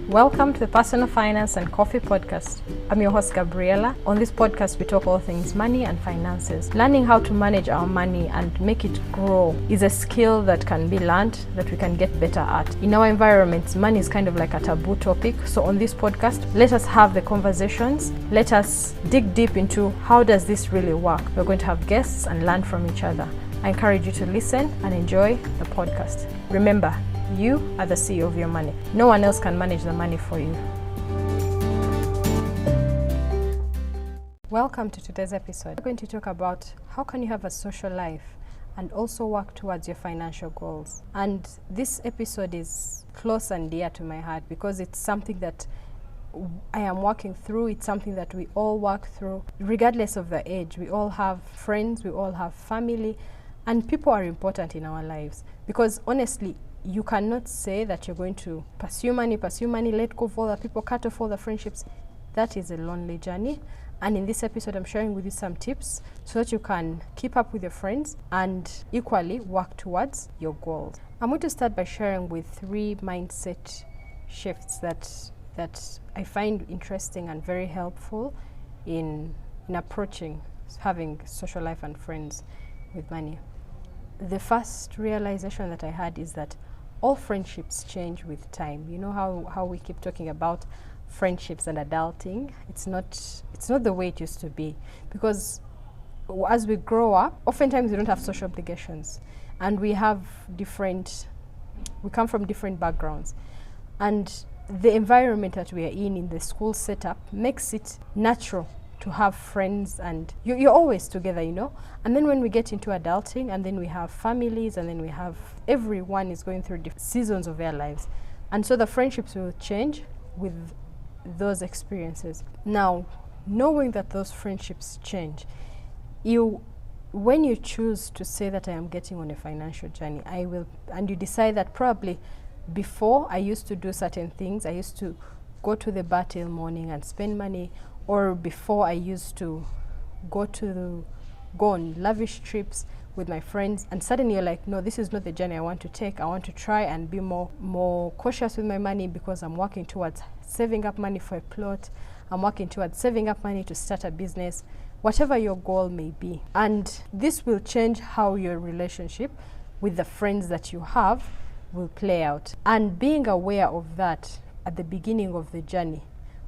Welcome to the Personal Finance and Coffee Podcast. I'm your host, Gabriela. On this podcast, we talk all things money and finances. Learning how to manage our money and make it grow is a skill that can be learned, that we can get better at. In our environments, money is kind of like a taboo topic. So on this podcast, let us have the conversations. Let us dig deep into how does this really work. We're going to have guests and learn from each other. I encourage you to listen and enjoy the podcast. Remember, you are the CEO of your money. No one else can manage the money for you. Welcome to today's episode. We're going to talk about how can you have a social life and also work towards your financial goals. And this episode is close and dear to my heart because it's something that I am working through. It's something that we all work through, regardless of the age. We all have friends, we all have family, and people are important in our lives because honestly, you cannot say that you're going to pursue money, let go of all the people, cut off all the friendships. That is a lonely journey. And in this episode, I'm sharing with you some tips so that you can keep up with your friends and equally work towards your goals. I'm going to start by sharing with 3 mindset shifts that I find interesting and very helpful in approaching having social life and friends with money. The first realization that I had is that all friendships change with time. You know how we keep talking about friendships and adulting. It's not the way it used to be, because as we grow up, oftentimes we don't have social obligations, and we come from different backgrounds, and the environment that we are in the school setup makes it natural to have friends, and you're always together, and then when we get into adulting, and then we have families, and then everyone is going through different seasons of their lives, and so the friendships will change with those experiences. Now, knowing that those friendships change, when you choose to say that I am getting on a financial journey, and you decide that probably before I used to do certain things, I used to go to the bar till morning and spend money, or before I used to go on lavish trips with my friends, and suddenly you're like, no, this is not the journey I want to take. I want to try and be more cautious with my money because I'm working towards saving up money for a plot. I'm working towards saving up money to start a business, whatever your goal may be. And this will change how your relationship with the friends that you have will play out. And being aware of that at the beginning of the journey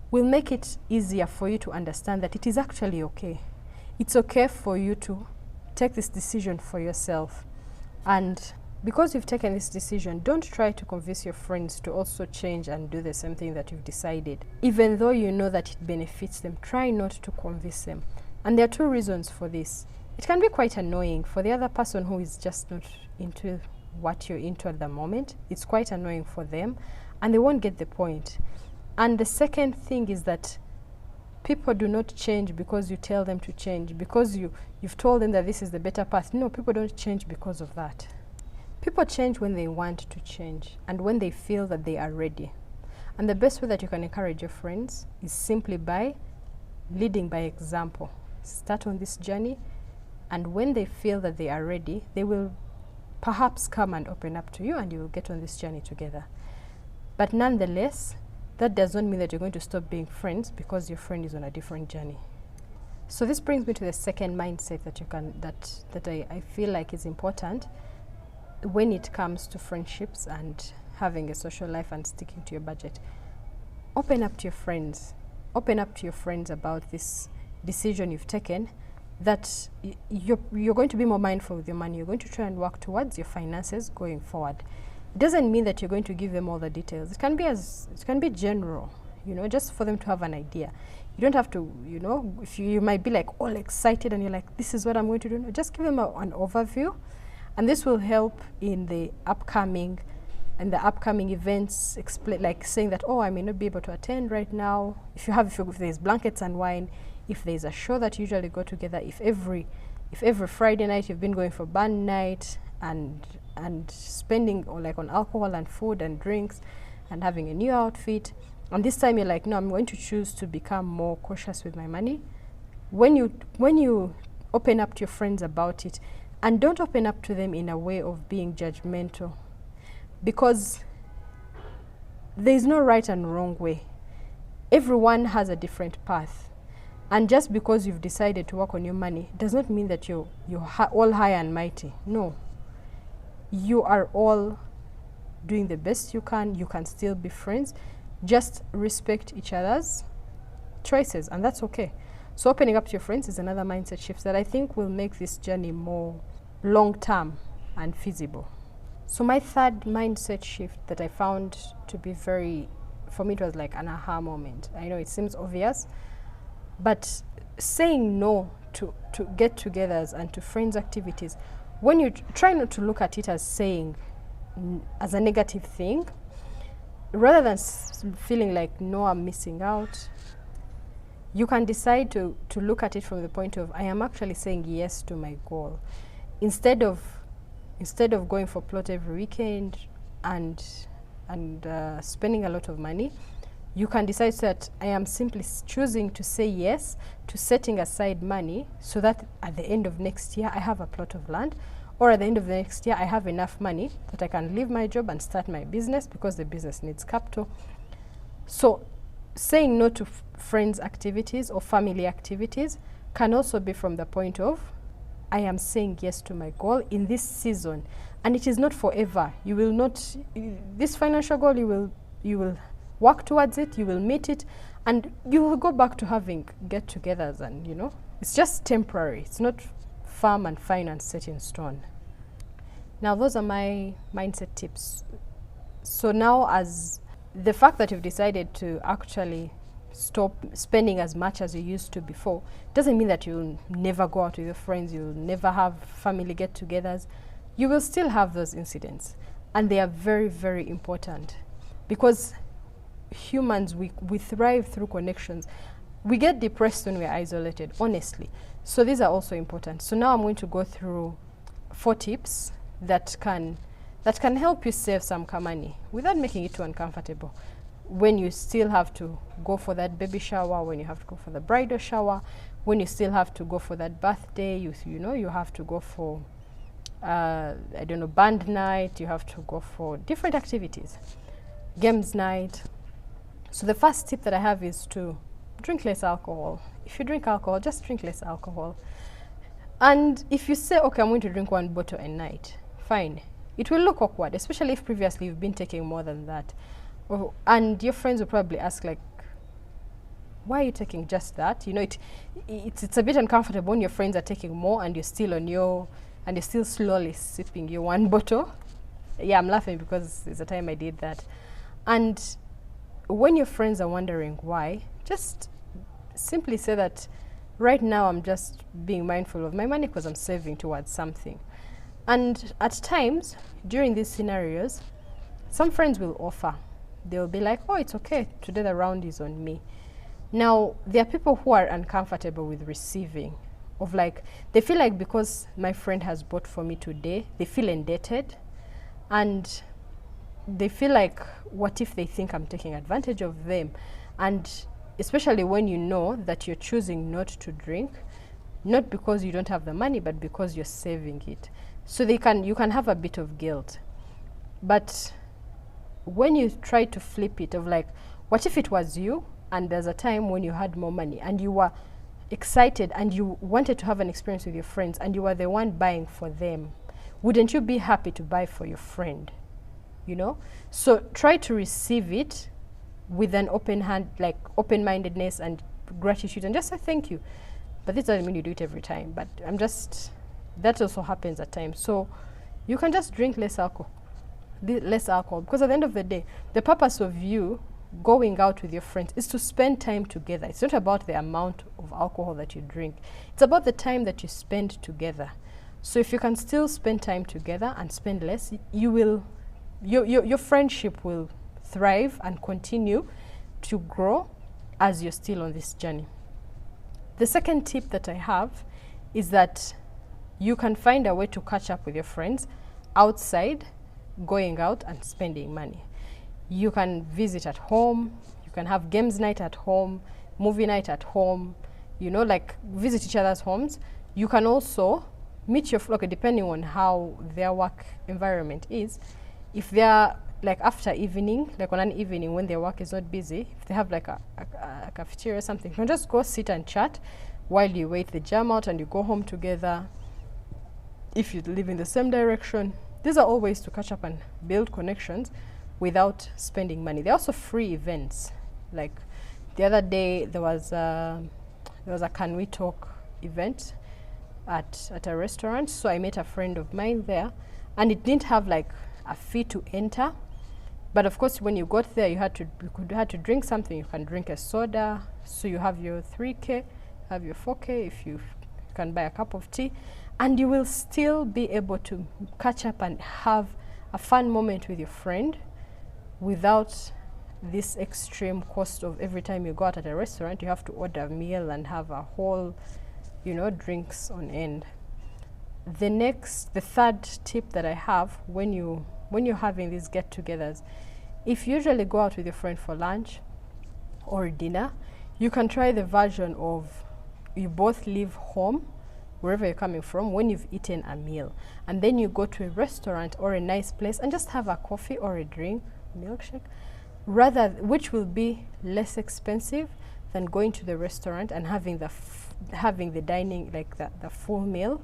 will make it easier for you to understand that it is actually okay. It's okay for you to take this decision for yourself. And because you've taken this decision, don't try to convince your friends to also change and do the same thing that you've decided. Even though you know that it benefits them, try not to convince them. And there are 2 reasons for this. It can be quite annoying for the other person who is just not into what you're into at the moment. It's quite annoying for them, and they won't get the point. And the second thing is that people do not change because you tell them to change, because you've told them that this is the better path. No, people don't change because of that. People change when they want to change and when they feel that they are ready. And the best way that you can encourage your friends is simply by leading by example. Start on this journey, and when they feel that they are ready, they will perhaps come and open up to you, and you will get on this journey together. But nonetheless, that does not mean that you're going to stop being friends because your friend is on a different journey. So this brings me to the second mindset that I feel like is important when it comes to friendships and having a social life and sticking to your budget. Open up to your friends. Open up to your friends about this decision you've taken, that you're going to be more mindful with your money. You're going to try and work towards your finances going forward. It doesn't mean that you're going to give them all the details. It can be general, just for them to have an idea. You don't have to, if you might be like all excited and you're like, this is what I'm going to do. No, just give them an overview, and this will help in the upcoming events. Like saying that, I may not be able to attend right now. If there's blankets and wine, if there's a show that you usually go together, if every Friday night you've been going for band night and spending on alcohol and food and drinks and having a new outfit, and this time you're like, no, I'm going to choose to become more cautious with my money. When you open up to your friends about it, and don't open up to them in a way of being judgmental, because there is no right and wrong way. Everyone has a different path. And just because you've decided to work on your money does not mean that you're all high and mighty. No. You are all doing the best you can. You can still be friends. Just respect each other's choices, and that's okay. So opening up to your friends is another mindset shift that I think will make this journey more long-term and feasible. So my third mindset shift that I found to be for me, it was like an aha moment. I know it seems obvious, but saying no to get-togethers and to friends' activities, when you try not to look at it as as a negative thing, rather than feeling like, no, I'm missing out, you can decide to look at it from the point of, I am actually saying yes to my goal. Instead of going for plot every weekend and spending a lot of money, you can decide that I am simply choosing to say yes to setting aside money so that at the end of next year I have a plot of land, or at the end of the next year I have enough money that I can leave my job and start my business because the business needs capital. So saying no to friends' activities or family activities can also be from the point of, I am saying yes to my goal in this season, and it is not forever. You will not, this financial goal, you will work towards it, you will meet it, and you will go back to having get-togethers, and it's just temporary. It's not firm and fine and set in stone. Now those are my mindset tips. So now, as the fact that you've decided to actually stop spending as much as you used to before doesn't mean that you'll never go out with your friends, you'll never have family get-togethers. You will still have those incidents, and they are very, very important, because humans, we thrive through connections. We get depressed when we're isolated, honestly. So these are also important. So now I'm going to go through 4 tips that can help you save some money without making it too uncomfortable. When you still have to go for that baby shower, when you have to go for the bridal shower, when you still have to go for that birthday, you have to go for band night, you have to go for different activities, games night. So the first tip that I have is to drink less alcohol. If you drink alcohol, just drink less alcohol. And if you say, okay, I'm going to drink 1 bottle a night, fine. It will look awkward, especially if previously you've been taking more than that. And your friends will probably ask, like, why are you taking just that? It's a bit uncomfortable when your friends are taking more and you're still and you're still slowly sipping your 1 bottle. Yeah, I'm laughing because there's a time I did that. And when your friends are wondering why, just simply say that right now I'm just being mindful of my money because I'm saving towards something. And at times, during these scenarios, some friends will offer. They'll be like, oh, it's okay, today the round is on me. Now, there are people who are uncomfortable with receiving, of like, they feel like because my friend has bought for me today, they feel indebted, and they feel like, what if they think I'm taking advantage of them? And especially when you know that you're choosing not to drink, not because you don't have the money, but because you're saving it. So you can have a bit of guilt. But when you try to flip it of like, what if it was you and there's a time when you had more money and you were excited and you wanted to have an experience with your friends and you were the one buying for them, wouldn't you be happy to buy for your friend? So try to receive it with an open hand, like open-mindedness and gratitude, and just say thank you. But this doesn't mean you do it every time, but that also happens at times. So you can just drink less alcohol, because at the end of the day, the purpose of you going out with your friends is to spend time together. It's not about the amount of alcohol that you drink. It's about the time that you spend together. So if you can still spend time together and spend less, your friendship will thrive and continue to grow as you're still on this journey. The second tip that I have is that you can find a way to catch up with your friends outside going out and spending money. You can visit at home, you can have games night at home, movie night at home, like visit each other's homes. You can also meet your flock, depending on how their work environment is. If they're like after evening, like on an evening when their work is not busy, if they have like a cafeteria or something, you can just go sit and chat while you wait the jam out and you go home together. If you live in the same direction, these are all ways to catch up and build connections without spending money. There are also free events. Like the other day, there was a Can We Talk event at a restaurant. So I met a friend of mine there, and it didn't have like a fee to enter. But of course, when you got there, you had to drink something. You can drink a soda. So you have your 3K, have your 4K if you can buy a cup of tea, and you will still be able to catch up and have a fun moment with your friend without this extreme cost of every time you go out at a restaurant, you have to order a meal and have a whole, drinks on end. The third tip that I have when you're having these get-togethers, if you usually go out with your friend for lunch or dinner, you can try the version of you both leave home, wherever you're coming from, when you've eaten a meal, and then you go to a restaurant or a nice place and just have a coffee or a drink, milkshake, which will be less expensive than going to the restaurant and having the dining, like the full meal.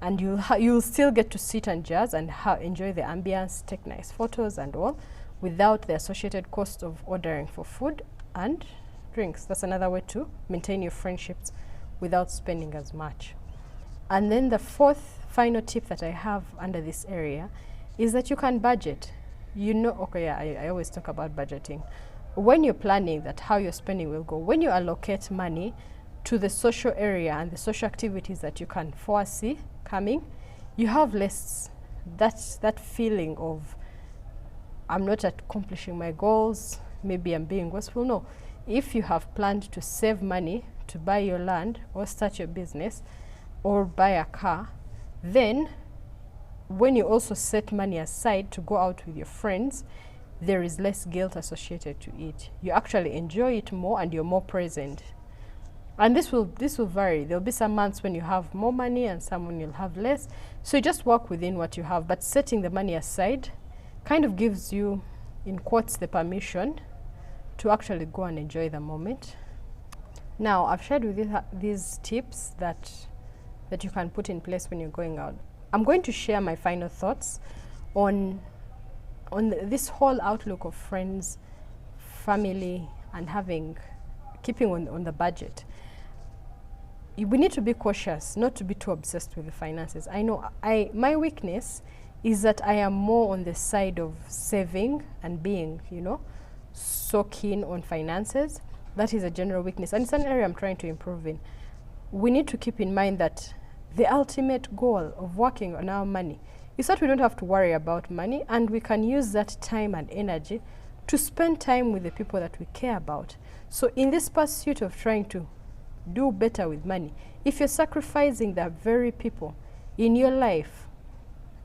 And you'll still get to sit and jazz and enjoy the ambience, take nice photos and all, without the associated cost of ordering for food and drinks. That's another way to maintain your friendships without spending as much. And then the fourth final tip that I have under this area is that you can budget. I always talk about budgeting. When you're planning that how your spending will go, when you allocate money to the social area and the social activities that you can foresee coming, you have less that feeling of, I'm not accomplishing my goals, maybe I'm being wasteful. No, if you have planned to save money to buy your land or start your business or buy a car, then when you also set money aside to go out with your friends, there is less guilt associated to it. You actually enjoy it more and you're more present. And this will vary. There'll be some months when you have more money and some when you'll have less. So you just work within what you have, but setting the money aside kind of gives you, in quotes, the permission to actually go and enjoy the moment. Now, I've shared with you these tips that you can put in place when you're going out. I'm going to share my final thoughts on this whole outlook of friends, family, and keeping on the budget. We need to be cautious, not to be too obsessed with the finances. I know my weakness is that I am more on the side of saving and being, so keen on finances. That is a general weakness, and it's an area I'm trying to improve in. We need to keep in mind that the ultimate goal of working on our money is that we don't have to worry about money, and we can use that time and energy to spend time with the people that we care about. So in this pursuit of trying to do better with money, if you're sacrificing the very people in your life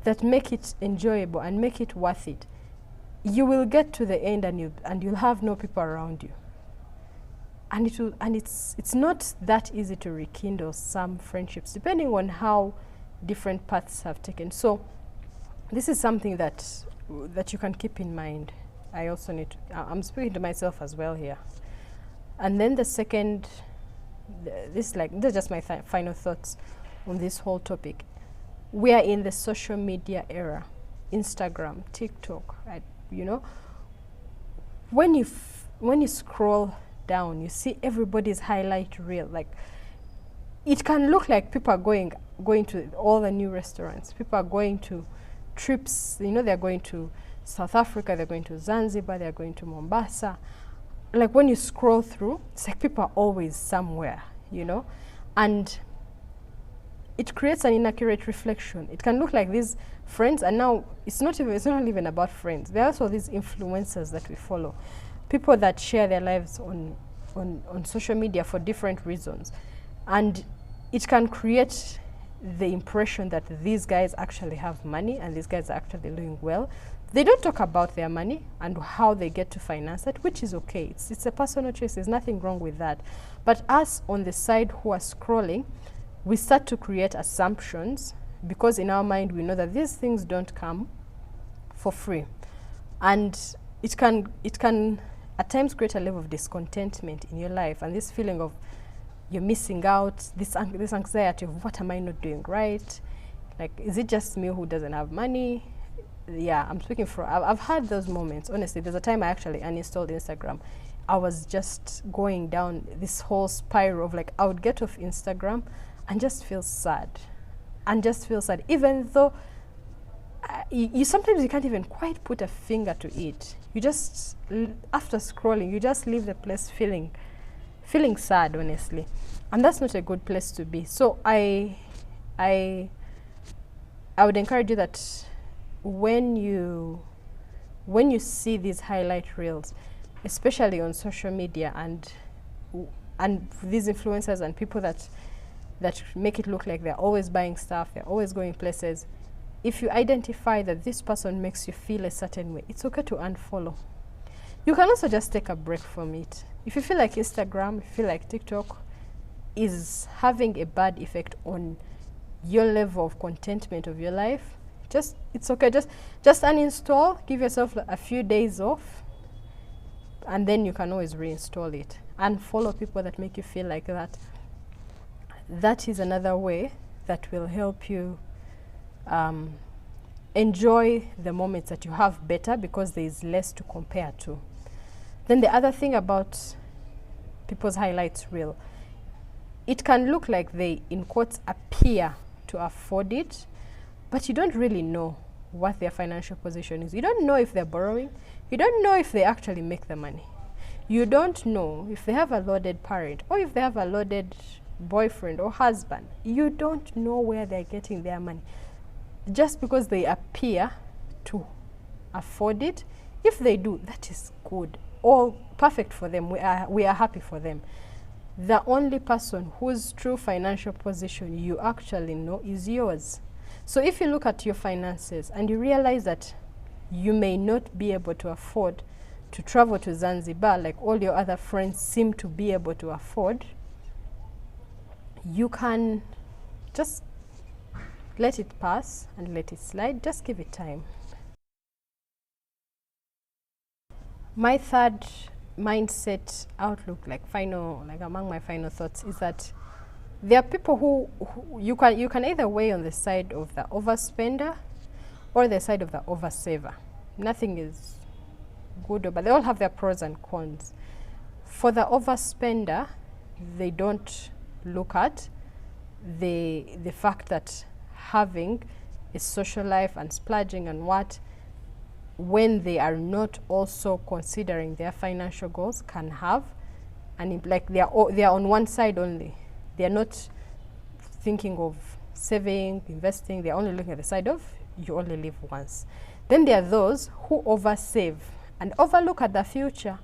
that make it enjoyable and make it worth it, you will get to the end and you'll have no people around you. And it's not that easy to rekindle some friendships, depending on how different paths have taken. So this is something that you can keep in mind. I also need to, I'm speaking to myself as well here. And then the second, these are just my final thoughts on this whole topic. We are in the social media era, Instagram, TikTok, when you scroll down, you see everybody's highlight reel. Like, it can look like people are going to all the new restaurants. People are going to trips. They're going to South Africa. They're going to Zanzibar. They're going to Mombasa. Like, when you scroll through, it's like people are always somewhere, and it creates an inaccurate reflection. It can look like these friends, and now it's not even about friends. There are also these influencers that we follow, people that share their lives on social media for different reasons, and it can create the impression that these guys actually have money and these guys are actually doing well. They don't talk about their money and how they get to finance it, which is okay. It's a personal choice. There's nothing wrong with that. But us on the side who are scrolling, we start to create assumptions because in our mind we know that these things don't come for free. And it can at times create a level of discontentment in your life, and this feeling of you're missing out, this anxiety of what am I not doing right? Like, is it just me who doesn't have money? Yeah, I'm speaking for, I've had those moments. Honestly, there's a time I actually uninstalled Instagram. I was just going down this whole spiral of, like, I would get off Instagram and just feel sad. Even though you sometimes you can't even quite put a finger to it. You just, after scrolling, you just leave the place feeling sad, honestly. And that's not a good place to be. So I would encourage you that when you see these highlight reels, especially on social media, and these influencers and people that make it look like they're always buying stuff, they're always going places, if you identify that this person makes you feel a certain way, it's okay to unfollow. You can also just take a break from it. If you feel like Instagram, if you feel like TikTok is having a bad effect on your level of contentment of your life, it's okay. Just uninstall, give yourself a few days off, and then you can always reinstall it. And follow people that make you feel like that. That is another way that will help you enjoy the moments that you have better, because there is less to compare to. Then the other thing about people's highlights reel, it can look like they, in quotes, appear to afford it, but you don't really know what their financial position is. You don't know if they're borrowing. You don't know if they actually make the money. You don't know if they have a loaded parent or if they have a loaded boyfriend or husband. You don't know where they're getting their money. Just because they appear to afford it, if they do, that is good. All perfect for them. We are happy for them. The only person whose true financial position you actually know is yours. So if you look at your finances and you realize that you may not be able to afford to travel to Zanzibar like all your other friends seem to be able to afford, you can just let it pass and let it slide. Just give it time. My third mindset outlook, among my final thoughts, is that there are people who you can either weigh on the side of the overspender or the side of the oversaver. Nothing is good, but they all have their pros and cons. For the overspender, they don't look at the fact that having a social life and splurging and when they are not also considering their financial goals, can have, and they are on one side only. They are not thinking of saving, investing. They are only looking at the side of you only live once. Then there are those who oversave and overlook at the future,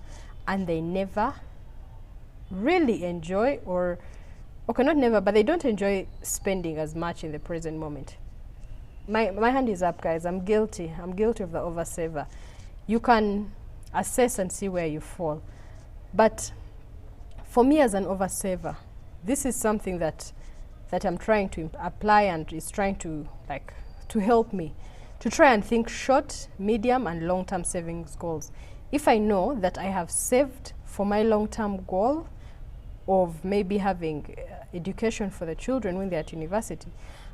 and they never really enjoy, not never, but they don't enjoy spending as much in the present moment. My hand is up, guys. I'm guilty of the oversaver. You can assess and see where you fall. But for me as an oversaver, this is something that I'm trying to apply, and is trying to help me to try and think short, medium, and long-term savings goals. If I know that I have saved for my long-term goal of maybe having education for the children when they're at university,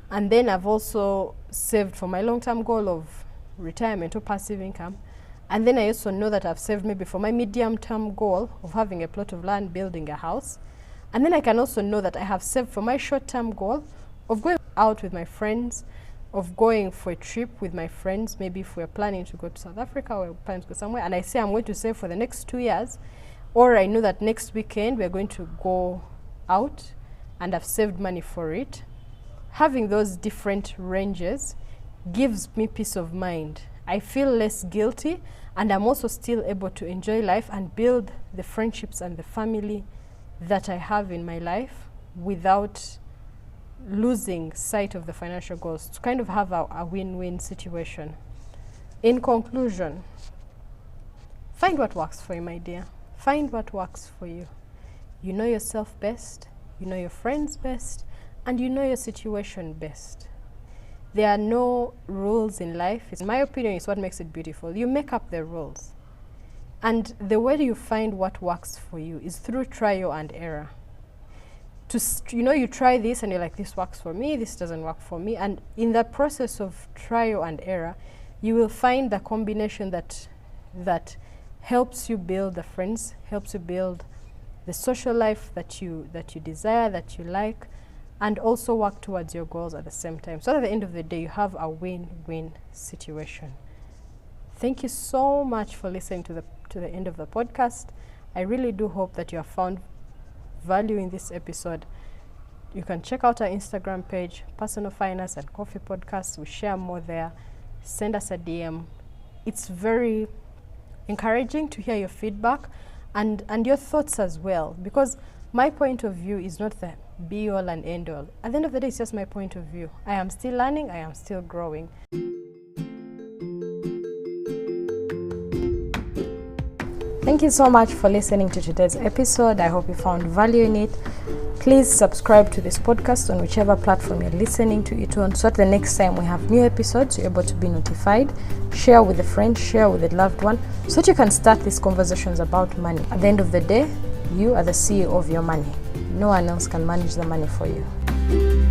and then I've also saved for my long-term goal of retirement or passive income, and then I also know that I've saved maybe for my medium-term goal of having a plot of land, building a house, and then I can also know that I have saved for my short-term goal of going out with my friends, of going for a trip with my friends, maybe if we're planning to go to South Africa or we're planning to go somewhere, and I say I'm going to save for the next 2 years, or I know that next weekend we're going to go out and I've saved money for it. Having those different ranges gives me peace of mind. I feel less guilty, and I'm also still able to enjoy life and build the friendships and the family that I have in my life without losing sight of the financial goals, to kind of have a win-win situation. In conclusion, find what works for you, my dear. Find what works for you. You know yourself best, you know your friends best, and you know your situation best. There are no rules in life. In my opinion, it's what makes it beautiful. You make up the rules. And the way you find what works for you is through trial and error. You try this and you're like, this works for me, this doesn't work for me. And in the process of trial and error, you will find the combination that helps you build the friends, helps you build the social life that you desire, that you like, and also work towards your goals at the same time. So at the end of the day, you have a win-win situation. Thank you so much for listening to the end of the podcast. I really do hope that you have found value in this episode. You can check out our Instagram page, Personal Finance and Coffee Podcast. We share more there. Send us a DM. It's very encouraging to hear your feedback and your thoughts as well, because my point of view is not the be all and end all. At the end of the day, it's just my point of view. I am still learning, I am still growing. Thank you so much for listening to today's episode. I hope you found value in it. Please subscribe to this podcast on whichever platform you're listening to it on, so that the next time we have new episodes, you're able to be notified. Share with a friend, share with a loved one, so that you can start these conversations about money. At the end of the day, you are the CEO of your money. No one else can manage the money for you.